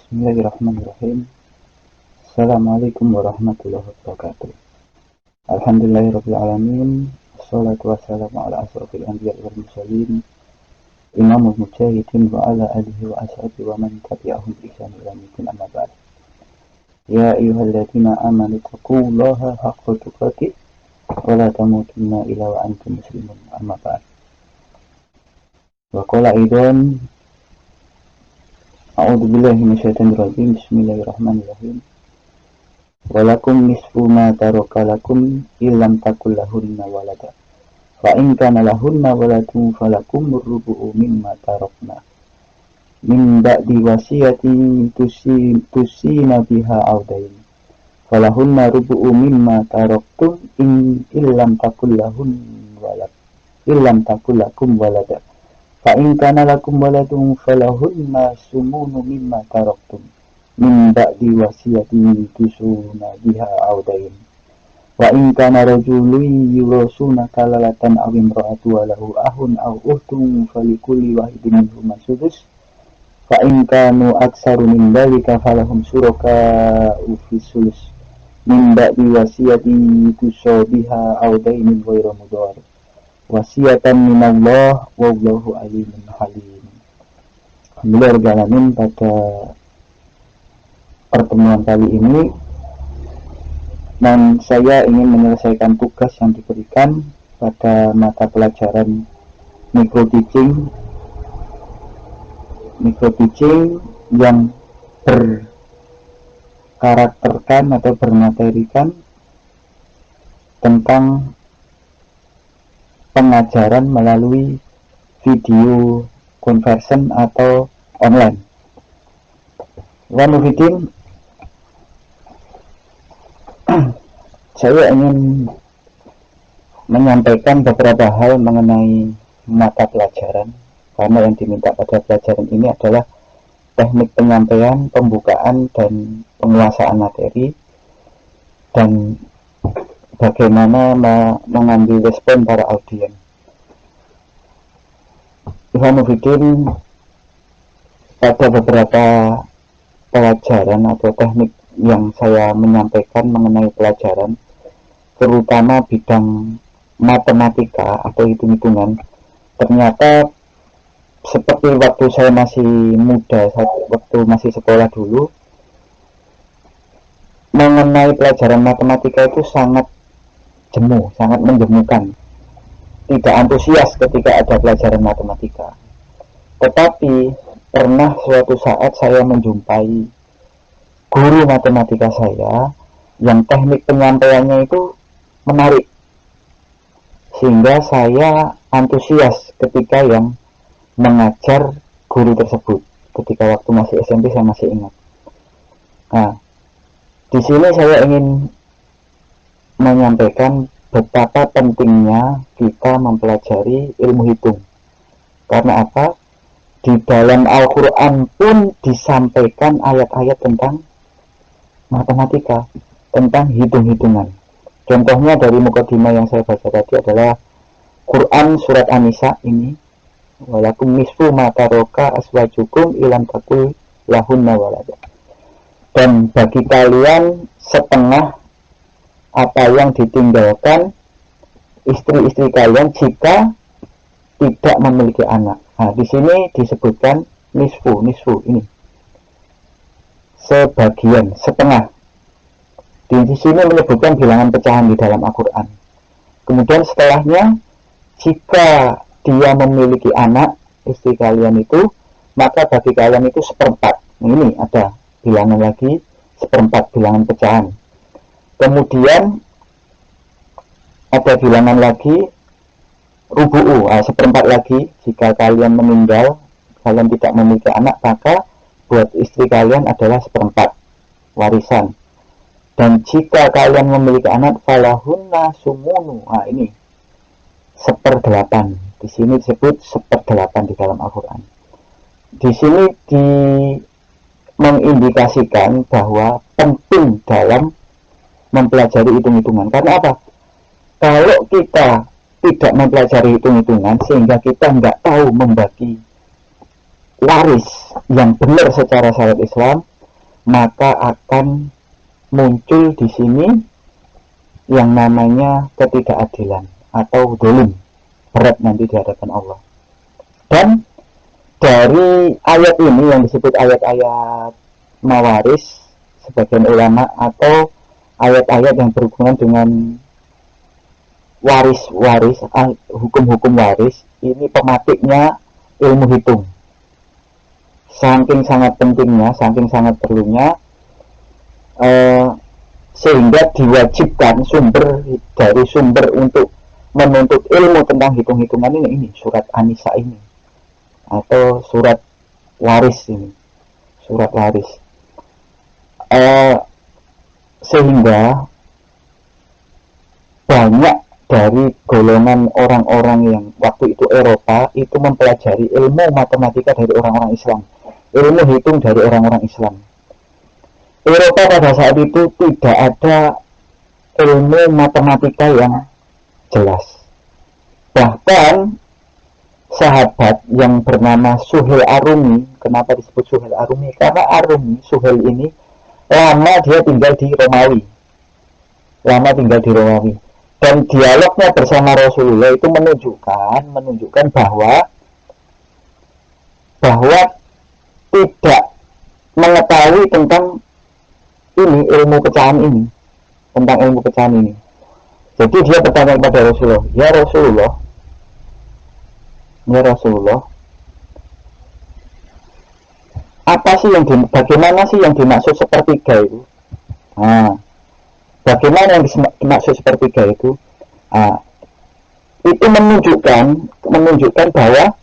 Bismillahirrahmanirrahim. Assalamualaikum warahmatullahi wabarakatuh. Alhamdulillahirabbil alamin. Wassalatu wassalamu ala asrofil anbiya'i wal mursalin, imamul mujahidin wa ala alihi wa ashabihi wa man tabi'ahum bi ihsan ila yaumil amma ba'd. Ya ayyuhalladzina amanu taqullaha haqqa tuqatih wa la tamutunna illa wa antum muslimun, amma ba'd. Wa qala aidan a'udzubillahi minasyaitonir rajim. Bismillahirrahmanirrahim. Walakum nisfu ma taraka lakum illam takul lahunna walada. Fa in kana lahunna waladun falakum rubu'u mimma tarakna min ba'di wasiyatin tusina biha audain. Falahunna rubu'u mimma taraktum in illam takul lahun walad. Illam takul lakum walada. Fa in kana lakum waladun falahunna sumunu mimma taraktum min ba'di wasiyatin tusuna biha audain. Wa in kana rajulun yurasuna kalalatan aw imra'atu wa lahu ahun aw ukhtun falikulli wahidin minhum sudus. Fa in kanu aktsaru min dzalika falahum syuraka'u fi sulus min ba'di wasiyatin tusabiha audainin ghairu mudhar. Wasiatan minallah wallahu alimun halim. Alhamdulillah, pada pertemuan kali ini dan saya ingin menyelesaikan tugas yang diberikan pada mata pelajaran micro teaching yang berkarakterkan atau bermaterikan tentang pengajaran melalui video conversion atau online. Wanufidin, saya ingin menyampaikan beberapa hal mengenai mata pelajaran, karena yang diminta pada pelajaran ini adalah teknik penyampaian, pembukaan, dan penguasaan materi, dan bagaimana mengambil respon para audien. Ikhwanuddin, pada beberapa pelajaran atau teknik yang saya menyampaikan mengenai pelajaran, terutama bidang matematika atau hitung-hitungan, ternyata seperti waktu saya masih muda, waktu masih sekolah dulu, mengenai pelajaran matematika itu sangat jemu, sangat menjemukan, tidak antusias ketika ada pelajaran matematika. Tetapi pernah suatu saat saya menjumpai guru matematika saya yang teknik penyampaiannya itu menarik, sehingga saya antusias ketika yang mengajar guru tersebut. Ketika waktu masih SMP saya masih ingat. Nah, di sini saya ingin menyampaikan betapa pentingnya kita mempelajari ilmu hitung. Karena apa? Di dalam Al-Quran pun disampaikan ayat-ayat tentang matematika, tentang hitung-hitungan. Contohnya dari mukadimah yang saya baca tadi adalah Quran surat An-Nisa ini, walakum nisfu ma taraka aswajukum ilam takul lahunna walada. Dan bagi kalian setengah apa yang ditinggalkan istri-istri kalian jika tidak memiliki anak. Nah, di sini disebutkan nisfu ini sebagian, setengah. Di sini menyebutkan bilangan pecahan di dalam Al-Quran. Kemudian setelahnya, jika dia memiliki anak, istri kalian itu, maka bagi kalian itu seperempat. Ini ada bilangan lagi, seperempat bilangan pecahan. Kemudian ada bilangan lagi rubu'u, seperempat lagi. Jika kalian meninggal, kalian tidak memiliki anak, maka buat istri kalian adalah seperempat warisan. Dan jika kalian memiliki anak, falahunna sumunu. Ini seperdelapan. Di sini disebut seperdelapan di dalam Al-Quran. Di sini mengindikasikan bahwa penting dalam mempelajari hitung-hitungan. Karena apa? Kalau kita tidak mempelajari hitung-hitungan, sehingga kita nggak tahu membagi waris yang benar secara syariat Islam, maka akan muncul di sini yang namanya ketidakadilan atau dolim, berat nanti di hadapan Allah. Dan dari ayat ini yang disebut ayat-ayat mawaris sebagian ulama, atau ayat-ayat yang berhubungan dengan waris-waris, hukum-hukum waris, ini pematiknya ilmu hitung. Saking sangat pentingnya, saking sangat perlunya, sehingga diwajibkan dari sumber untuk menuntut ilmu tentang hitung-hitungan ini surat An-Nisa ini, atau surat waris ini, surat waris. Sehingga banyak dari golongan orang-orang yang waktu itu Eropa itu mempelajari ilmu matematika dari orang-orang Islam, ilmu hitung dari orang-orang Islam. Eropa pada saat itu tidak ada ilmu matematika yang jelas. Bahkan sahabat yang bernama Suhail Arumi, kenapa disebut Suhail Arumi? Karena Suhail ini lama dia tinggal di Romawi, dan dialognya bersama Rasulullah itu menunjukkan bahwa tidak mengetahui tentang ilmu pecahan ini. Jadi dia bertanya kepada Rasulullah, ya Rasulullah, bagaimana sih yang dimaksud sepertiga itu? Bagaimana yang dimaksud sepertiga itu? Itu menunjukkan bahwa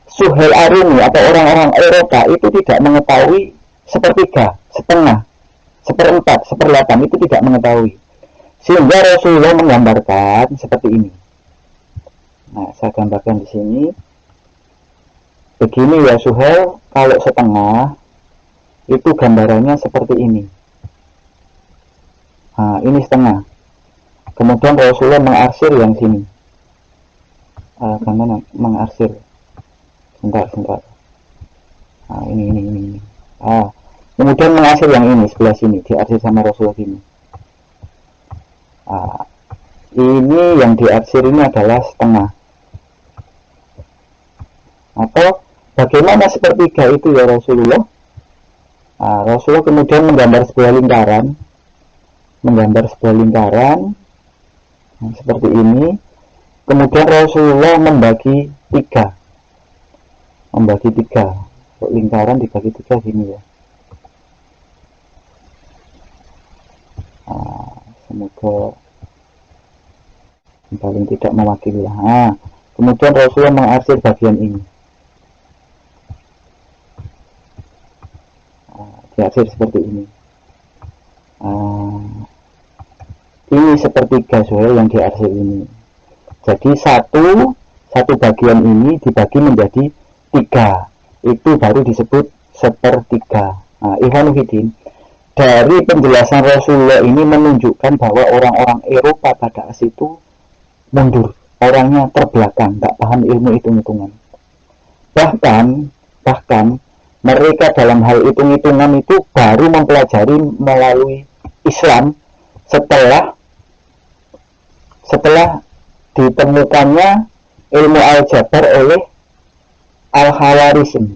Suhail Arumi atau orang-orang Eropa itu tidak mengetahui sepertiga, setengah, seperempat, seperdelapan, itu tidak mengetahui. Sehingga Rasulullah menggambarkan seperti ini. Nah, saya gambarkan di sini. Begini ya Suhail, kalau setengah itu gambarannya seperti ini. Nah, ini setengah. Kemudian Rasulullah mengarsir yang sini. Bagaimana mengarsir? Sebentar. Nah, ini. Kemudian mengarsir yang ini sebelah sini, diarsir sama Rasulullah ini. Ini yang diarsir ini adalah setengah. Atau bagaimana sepertiga itu ya Rasulullah? Rasulullah kemudian menggambar sebuah lingkaran seperti ini. Kemudian Rasulullah membagi tiga. Lingkaran dibagi tiga gini ya. Semoga paling tidak mewakili. Kemudian Rasulullah mengarsir bagian ini. Diarsir seperti ini. Ini sepertiga Suhail yang diarsir ini. Jadi satu bagian ini dibagi menjadi tiga. Itu baru disebut sepertiga. Ikhwanuddin, dari penjelasan Rasulullah ini menunjukkan bahwa orang-orang Eropa pada saat itu mundur, orangnya terbelakang, tak paham ilmu hitung-hitungan. Bahkan mereka dalam hal hitung-hitungan itu baru mempelajari melalui Islam setelah ditemukannya ilmu aljabar oleh Al-Khawarizmi.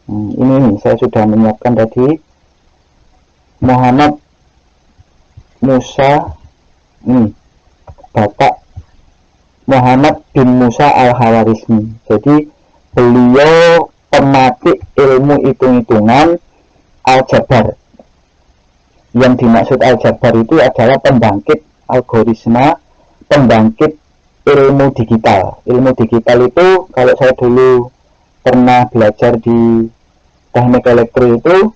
Ini saya sudah menyiapkan tadi, Muhammad Musa, Bapak Muhammad bin Musa Al-Khawarizmi. Jadi beliau pematik ilmu hitung-hitungan aljabar. Yang dimaksud aljabar itu adalah pembangkit algoritma, pembangkit ilmu digital. Ilmu digital itu kalau saya dulu pernah belajar di teknik elektrik itu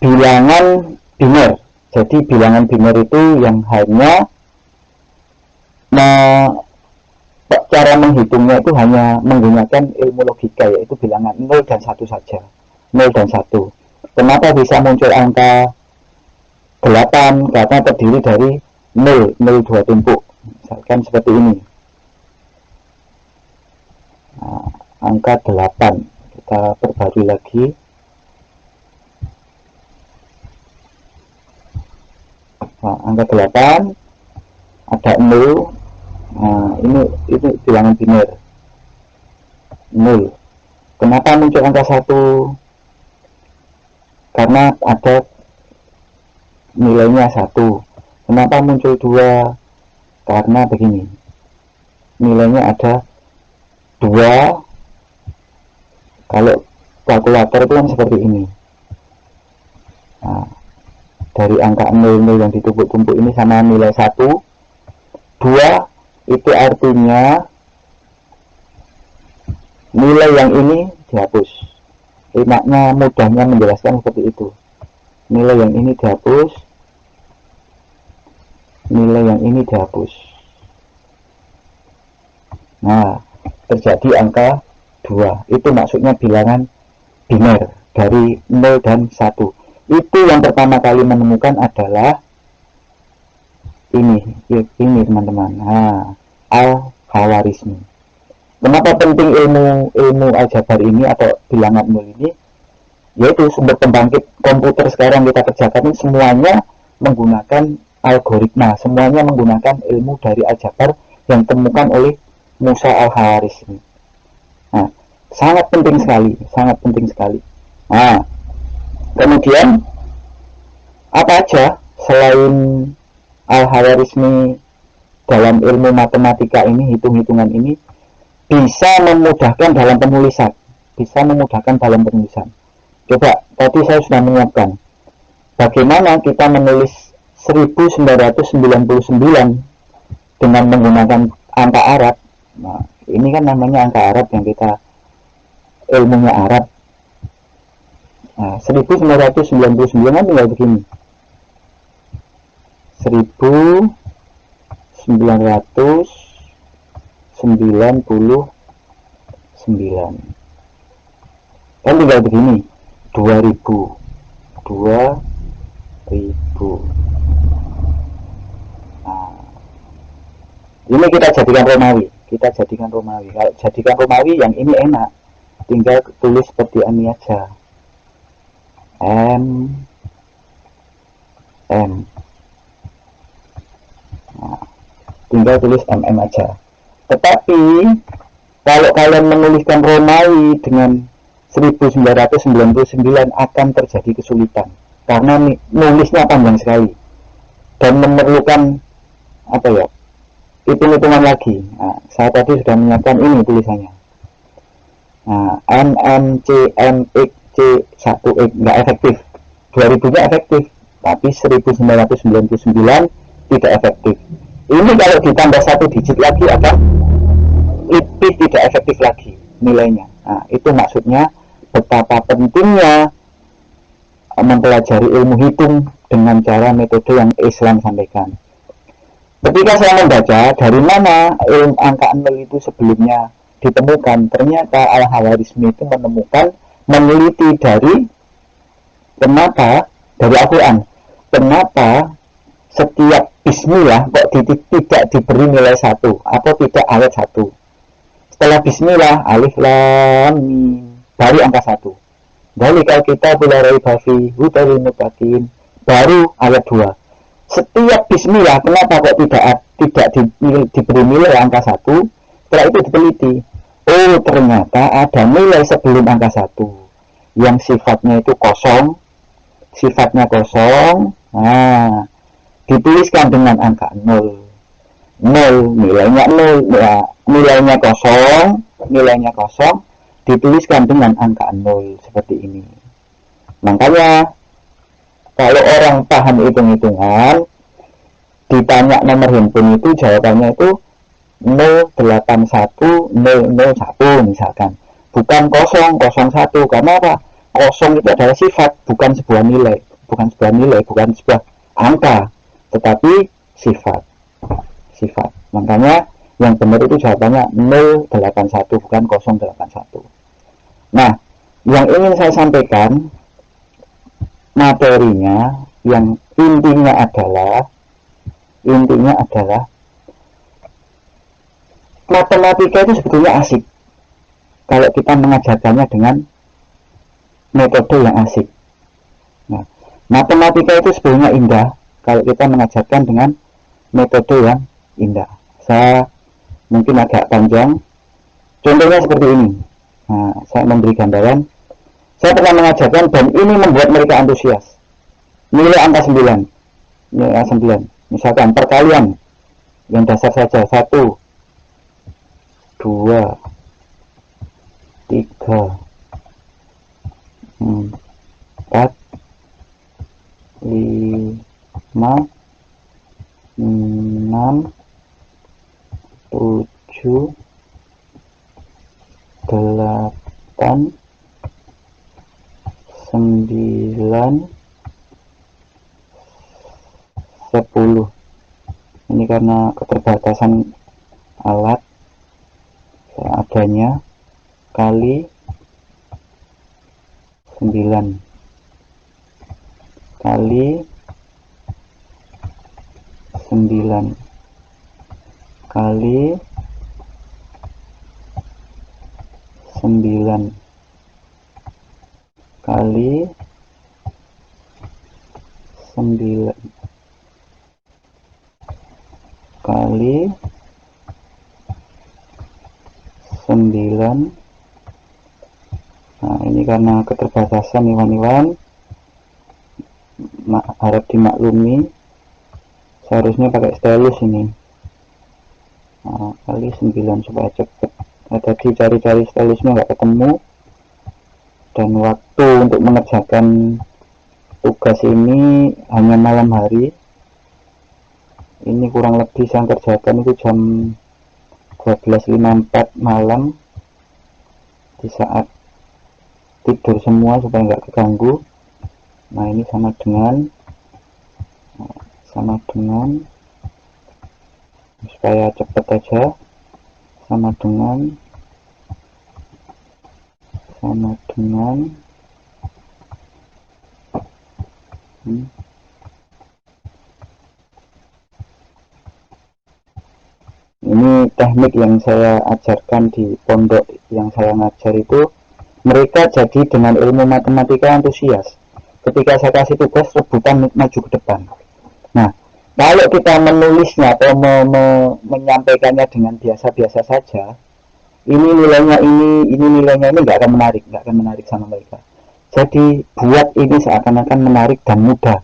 bilangan biner. Jadi bilangan biner itu yang hanya cara menghitungnya itu hanya menggunakan ilmu logika, yaitu bilangan 0 dan 1 saja. 0 dan 1. Kenapa bisa muncul angka 8? Karena terdiri dari 0 2 tumpuk. Misalkan seperti ini. Angka 8. Kita perbarui lagi. Nah, angka 8 ada 0. Nah, ini bilangan biner 0. Kenapa muncul angka 1? Karena ada nilainya 1. Kenapa muncul 2? Karena begini, nilainya ada 2. Kalau kalkulator itu kan seperti ini. Nah, dari angka 00 yang ditumpuk-tumpuk ini sama nilai 1, 2 itu artinya nilai yang ini dihapus. Enaknya, mudahnya menjelaskan seperti itu. Nilai yang ini dihapus, nilai yang ini dihapus. Nah, terjadi angka 2. Itu maksudnya bilangan biner dari 0 dan 1. Itu yang pertama kali menemukan adalah ini teman-teman. Nah, Al-Khawarizmi. Kenapa penting ilmu aljabar ini atau bilangan 0 ini? Yaitu sumber pembangkit komputer sekarang kita kerjakan ini semuanya menggunakan algoritma, semuanya menggunakan ilmu dari aljabar yang ditemukan oleh Musa Al-Khawarizmi. Nah, sangat penting sekali. Nah, kemudian apa aja selain Al-Khawarizmi dalam ilmu matematika ini, hitung-hitungan ini bisa memudahkan dalam penulisan. Coba, tadi saya sudah menyiapkan bagaimana kita menulis 1999 dengan menggunakan angka Arab. Nah, ini kan namanya angka Arab yang kita ilmunya Arab. Nah, 1999 kan tinggal begini. 1999 kan tinggal begini, 2000. Nah, ini kita jadikan Romawi. Kalau jadikan Romawi yang ini enak, tinggal tulis seperti ini aja, M. Nah, tinggal tulis MM aja. Tetapi kalau kalian menuliskan Romawi dengan 1999 akan terjadi kesulitan karena nulisnya panjang sekali dan memerlukan hitung-hitungan lagi. Nah, saya tadi sudah menyiapkan ini tulisannya. Nah, MMCMXC1X nggak efektif. 2000 nya efektif, tapi 1999 tidak efektif. Ini kalau ditambah 1 digit lagi akan lebih tidak efektif lagi nilainya. Nah, itu maksudnya betapa pentingnya mempelajari ilmu hitung dengan cara metode yang Islam sampaikan. Ketika saya membaca dari mana ilmu angka 0 itu sebelumnya ditemukan, ternyata Al-Khawarizmi itu meneliti dari Al-Quran. Kenapa setiap bismillah kok tidak diberi nilai 1 atau tidak ayat 1? Setelah bismillah, alif lam mim, baru angka 1. Dzalika kitabul la raiba fihi hudal lil muttaqin, baru ayat 2. Setiap bismillah, kenapa kok tidak diberi nilai angka 1? Setelah itu diteliti, oh ternyata ada nilai sebelum angka 1 yang sifatnya itu kosong. Nah, dituliskan dengan angka 0, nilainya 0, ya, nilainya kosong, dituliskan dengan angka 0 seperti ini. Makanya kalau orang paham hitung-hitungan, ditanya nomor handphone itu jawabannya itu 081001 misalkan, bukan 001. Karena apa? Kosong itu adalah sifat, bukan sebuah nilai, bukan sebuah angka, tetapi sifat. Makanya yang benar itu jawabannya 081, bukan 081. Nah, yang ingin saya sampaikan materinya, yang intinya adalah matematika itu sebetulnya asik kalau kita mengajarkannya dengan metode yang asik. Nah, matematika itu sebetulnya indah kalau kita mengajarkan dengan metode yang indah. Saya mungkin agak panjang, contohnya seperti ini. Nah, saya memberi gambaran. Saya pernah mengajarkan dan ini membuat mereka antusias. Nilai angka 9. Nilai angka 9. Misalkan perkalian yang dasar saja. 1, 2, 3, 4, 5, 6, 7, 8, 9, 10. Ini karena keterbatasan alat seadanya, kali 9 kali 9 kali 9 kali 9 kali 9. Nah, ini karena keterbatasan iwan-iwan, harap dimaklumi, seharusnya pakai stylus ini. Nah, kali 9 supaya cepat. Nah, tadi cari-cari stylusnya nggak ketemu, dan waktu untuk mengerjakan tugas ini hanya malam hari. Ini kurang lebih saya kerjakan itu jam 12.54 malam, di saat tidur semua supaya nggak keganggu. Nah, ini sama dengan supaya cepat aja, sama dengan ini teknik yang saya ajarkan di pondok yang saya ngajar itu. Mereka jadi dengan ilmu matematika antusias. Ketika saya kasih tugas, rebutan maju ke depan. Nah, kalau kita menulisnya atau menyampaikannya dengan biasa-biasa saja, ini nilainya ini nilainya ini nggak akan menarik sama mereka. Jadi buat ini seakan-akan menarik dan mudah,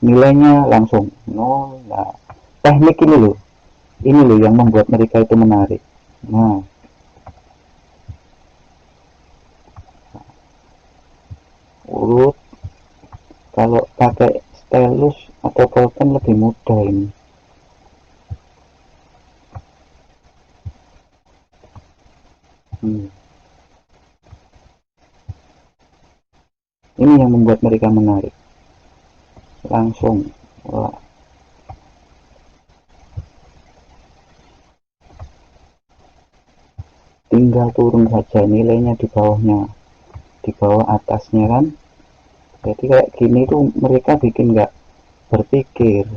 nilainya langsung nol. Nah, teknik ini loh yang membuat mereka itu menarik. Nah, urut kalau pakai stylus atau pulpen lebih mudah ini. Ini yang membuat mereka menarik. Langsung, wah. Tinggal turun saja nilainya di bawahnya, di bawah atasnya kan. Jadi kayak gini tuh mereka bikin nggak berpikir.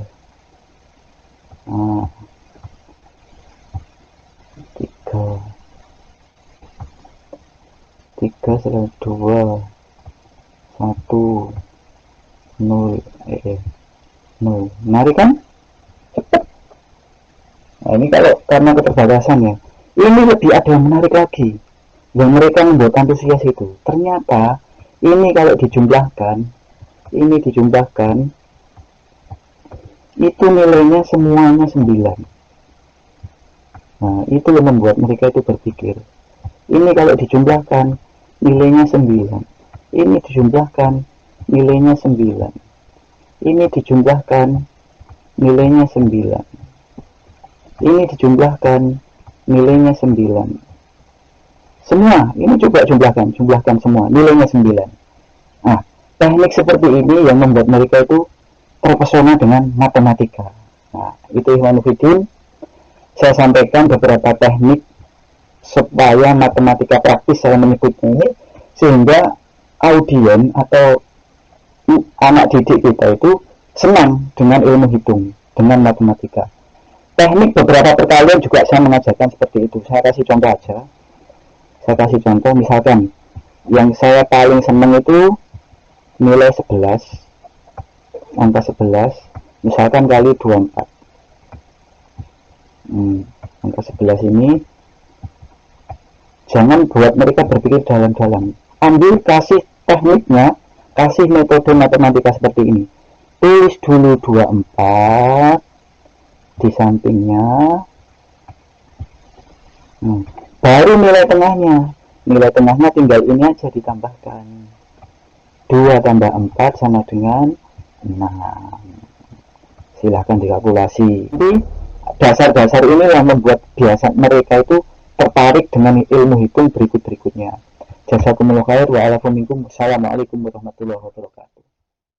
Nah, 3 selalu 2, 1, 0, 0. Menarik kan? Cepet. Nah, ini kalau karena keterbatasan ya. Ini lebih ada yang menarik lagi. Yang mereka membuat antusias itu. Ternyata ini kalau dijumlahkan, itu nilainya semuanya 9. Nah, itu yang membuat mereka itu berpikir. Ini kalau dijumlahkan, nilainya 9. Ini dijumlahkan, nilainya 9. Ini dijumlahkan, nilainya 9. Ini dijumlahkan, nilainya 9. Semua, ini coba jumlahkan semua, nilainya 9. Nah, teknik seperti ini yang membuat mereka itu terpesona dengan matematika. Nah, itu Ikhwan Fillah, saya sampaikan beberapa teknik supaya matematika praktis saya menyebutnya ini, sehingga audien atau anak didik kita itu senang dengan ilmu hitung, dengan matematika. Teknik beberapa perkalian juga saya mengajarkan seperti itu. Saya kasih contoh aja. Saya kasih contoh, misalkan yang saya paling senang itu nilai 11, angka 11. Misalkan kali 24. Angka 11 ini jangan buat mereka berpikir dalam-dalam. Ambil, kasih tekniknya, kasih metode matematika seperti ini. Tulis dulu 24 di sampingnya. Baru nilai tengahnya. Nilai tengahnya tinggal ini aja ditambahkan. 2 tambah 4 sama dengan 6. Silahkan dikalkulasi. Jadi dasar-dasar ini yang membuat biasa mereka itu tertarik dengan ilmu hitung berikut-berikutnya. Jazakumullah khair wa ala minkum. Wassalamualaikum warahmatullahi wabarakatuh.